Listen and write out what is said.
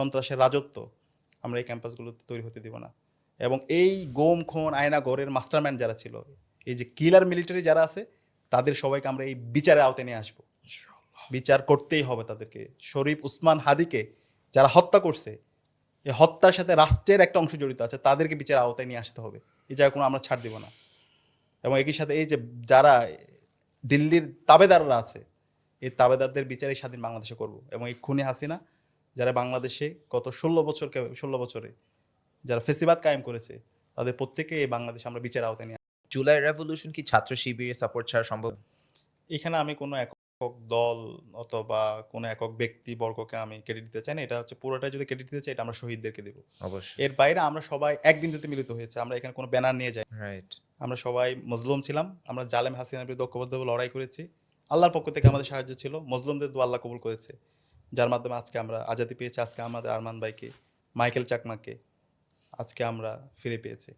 সন্ত্রাসের রাজত্ব আমরা এই ক্যাম্পাসগুলোতে তৈরি হতে দিব না। এবং এই গুম, খুন, আয়না ঘরের মাস্টারমাইন্ড যারা ছিল, এই যে কিলার মিলিটারি যারা আছে, তাদের সবাইকে আমরা এই বিচারের আওতায় নিয়ে আসবো। বিচার করতেই হবে তাদেরকে। শরীফ উসমান হাদিকে যারা হত্যা করছে, এই হত্যার সাথে রাষ্ট্রের একটা অংশ জড়িত আছে, তাদেরকে বিচারের আওতায় নিয়ে আসতে হবে। এই জায়গায় কোনো আমরা ছাড় দিব না। এবং একই সাথে এই যে যারা দিল্লির তাবেদাররা আছে, এই তাবেদারদের বিচারে স্বাধীন বাংলাদেশে করব। এবং এই খুনি হাসিনা যারা বাংলাদেশে গত 16 বছরে যারা ফেসিবাদ কায়েম করেছে, তাদের প্রত্যেকে এই বাংলাদেশে আমরা বিচারের আওতায় নিয়ে জুলাই রেভলিউশন কি ছাত্র শিবিরের সাপোর্ট ছাড়া সম্ভব? এখানে আমি কোনো একক দল অথবা কোনো একক ব্যক্তিবর্গকে আমি ক্রেডিট দিতে চাই না। এটা হচ্ছে পুরোটাই যদি ক্রেডিট দিতে চাই, এটা আমরা শহীদদেরকে দেব। অবশ্যই। এর বাইরে আমরা সবাই এক বিন্দুতে মিলিত হয়েছে। আমরা এখানে কোনো ব্যানার নিয়ে যাই। রাইট। আমরা সবাই মজলুম ছিলাম। আমরা জালেম হাসিনার বিরুদ্ধে ঐক্যবদ্ধভাবে লড়াই করেছি। আল্লাহর পক্ষ থেকে আমাদের সাহায্য ছিল। মজলুমদের দোয়া আল্লাহ কবুল করেছে। যার মাধ্যমে আজকে আমরা আজাদী পেয়েছি। আজকে আমাদের আরমান ভাইকে, মাইকেল চাকমাকে আজকে আমরা ফিরে পেয়েছি।